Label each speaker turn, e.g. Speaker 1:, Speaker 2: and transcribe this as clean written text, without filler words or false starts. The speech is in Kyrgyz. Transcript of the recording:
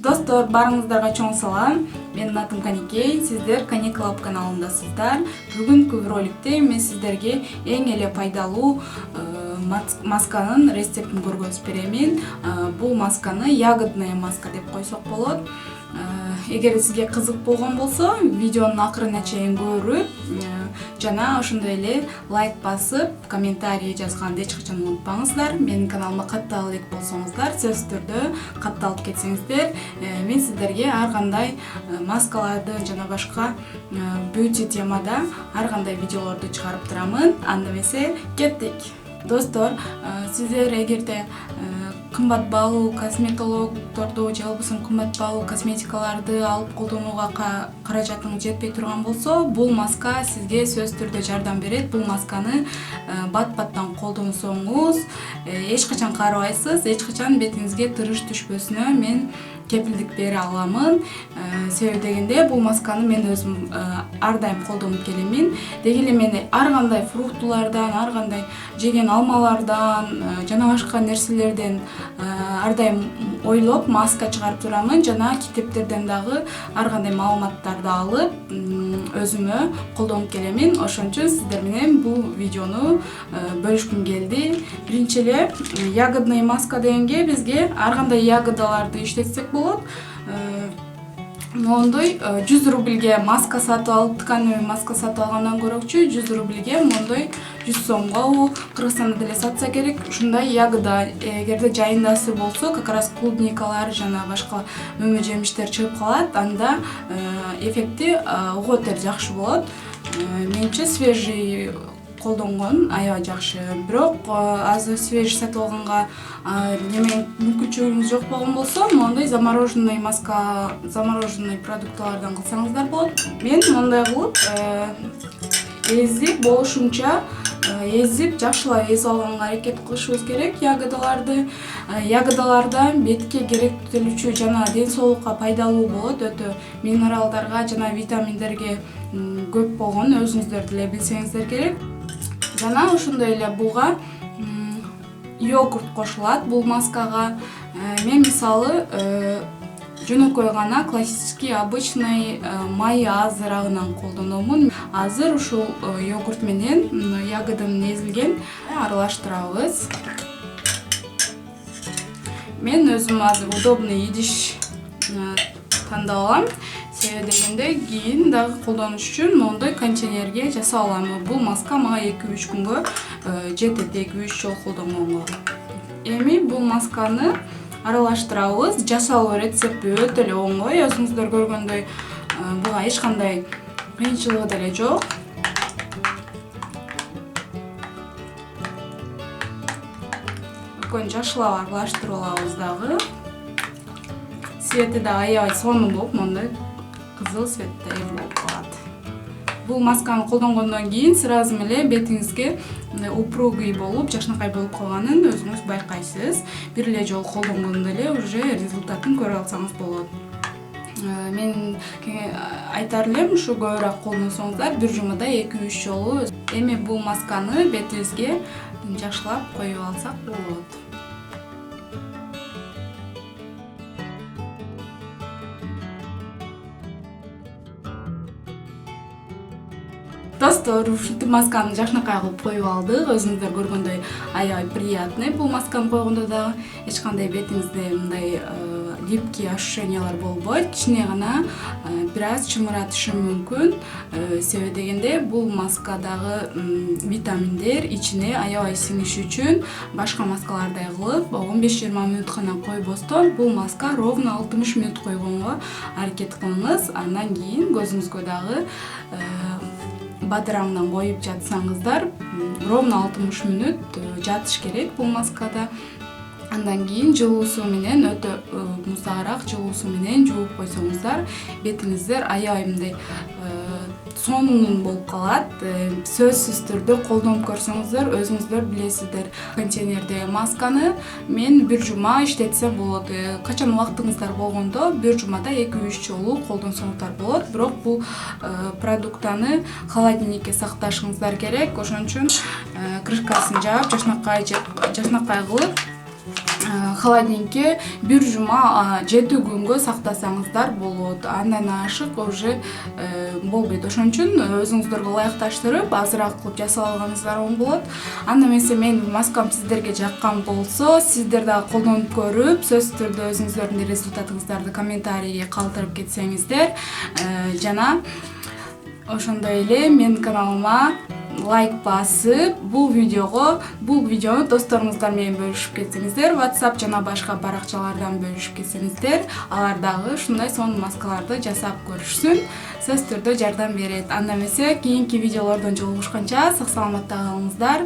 Speaker 1: Достор, барыңыздарга чоң салам. Менин атым Каникей, сиздер Каник Club каналындасыздар. Бүгүнкү роликте мен сиздерге эң эле пайдалуу масканын рецептин көргөзүп беремин. Бул масканы ягодная маска деп койсок болот. Эгер сизге кызык болгон болсо, видеонун акырына чейин көрүп, жана ошондой эле лайк басып, комментарий жазганды эч качан унутпаңыздар. Менин каналыма катталып элек болсоңуздар, сөзсүз түрдө катталып кетсеңиздер, мен сиздерге ар кандай маскаларды жана башка бьюти темада ар кандай видеолорду чыгарып турамын. Анда эмесе кеттик. Достор, сиздер эгерде кымбат баалуу косметологдорду же болбосо кымбат баалуу косметикаларды алып колдонууга каражатыңыз жетпей турган болсо, бул маска сизге сөзсүз түрдө жардам берет. Бул масканы бат-баттан колдонсоңуз эч качан карыбайсыз, эч качан бетиңизге тырыш түшпөсүнө мен кепилдик бере аламын. Себеби дегенде бул масканы мен өзүм ар дайым колдонуп келемин. Деги эле мен ар кандай фруктулардан, ар кандай жеген алмалардан жана башка нерселерден ар дайым ойлоп маска чыгарып турамын. Жана китептерден дагы ар кандай маалыматтарды алып өзүмө колдонуп келемин. Ошон үчүн сиздер менен бул видеону бөлүшкүм келди. Биринчи эле ягодный маска дегенге бизге ар кандай ягодаларды иштетсек болот. Мондой 100 рубльге маска сатып алып, тканевый маска сатып алгандан көрөкчү 100 рубльге мондой 100 сомго Кыргызстанда деле сатса керек. Ушундай ягода эгерде жайындасы болсо, как раз клубникалар жана башка мөмө жемиштер чыгып калат, анда эффекти уготер жакшы болот. Менче свежий колдонгон аябай жакшы. Бирок азыр свежий сатып алганга неме мүмкүнчүлүгүңүз жок болгон болсо, мондой замороженный маска, замороженный продукталардан кылсаңыздар болот. Мен мондай кылып эзип болушунча эзип жакшылап эзип алганга аракет кылышыбыз керек ягодаларды. Ягодаларда бетке керектелүүчү жана ден соолукка пайдалуу болот. Өтө минералдарга жана витаминдерге көп болгон өзүңүздөр деле билсеңиздер керек. Жана ошондой эле буга йогурт кошулат бул маскага. Мен мисалы жөнөкөй гана классический обычный май азырагынан колдономун. Азыр ушул йогурт менен ягодын эзилген аралаштырабыз. Мен өзүм азыр удобный идиш тандап алам. Себеби дегенде кийин дагы колдонуш үчүн мондой контейнерге жасап алам. Бул маска мага 2-3 күнгө жетет, 2-3 жолу колдонгонго. Эми бул масканы аралаштырабыз. Жасалуу рецепти өтө эле оңой. Өзүңүздөр көргөндөй буга эч кандай кыйынчылыгы деле жок. Көн жакшылап аралаштырып алабыз дагы. Свети да аябай сонун болуп, мондой кызыл цветте болуп калат. Бул масканы колдонгондон кийин сразу эле бетиңизге упругий болуп, жакшынакай болуп калганын өзүңүз байкайсыз. Бир эле жолу колдонгондо эле уже результатын көрө алсаңыз болот. Мен айтар элем, ушу көбүрөөк колдонсоңуздар, бир жумада 2-3 жолу. Эми бул масканы бетибизге жакшылап коюп алсак болот. Достор, ушинтип масканы жакшынакай кылып коюп алдык. Өзүңүздөр көргөндөй аябай приятный. Бул масканы койгондо да эч кандай бетиңизде мындай липкий ощущениялар болбойт. Кичине гана бир аз чымыратышы мүмкүн. Себеби дегенде бул маскадагы витаминдер ичине аябай сиңиш үчүн башка маскалардай кылып 15-20 мүнөт гана койбостон бул маска ровно 60 мүнөт койгонго аракет кылыңыз. Андан кийин көзүңүзгө дагы бадырамдан коюп жатсаңыздар, ровно 60 мүнөт жатыш керек бул маскада. Андан кийин жылуу суу менен, өтө муздагыраак жылуу суу менен жууп койсоңуздар, бетиңиздер аябай мындай сонун болуп калат. Сөзсүз түрдө колдонуп көрсөңүздөр, өзүңүздөр билесиздер. Контейнерде масканы мен бир жума иштетсем болот. Качан убактыңыздар болгондо бир жумада 2-3 жолу колдонсоңуздар болот. Бирок бул продуктаны холодильникке сакташыңыздар керек. Ошон үчүн крышкасын жаап, жакшынакай кылып холодильникке 1 жума 7 күнгө сактасаңыздар болот. Андан ашык уже болбойт. Ошон үчүн өзүңүздөргө ылайыкташтырып азыраак кылып жасап алганыңыздар оң болот. Анда эмесе менин маскам сиздерге жаккан болсо, сиздер дагы колдонуп көрүп, сөзсүз түрдө өзүңүздөрдүн результатыңыздарды комментарийге калтырып кетсеңиздер, жана ошондой эле менин каналыма лайк басып, бул видеону досторуңуздар менен бөлүшүп кетсеңиздер, WhatsApp жана башка баракчалардан бөлүшүп кетсеңиздер, алар дагы ушундай сонун маскаларды жасап көрүшсүн, сөзсүз түрдө жардам берет. Анда эмесе кийинки видеолордон жолугушканча сак саламатта калыңыздар.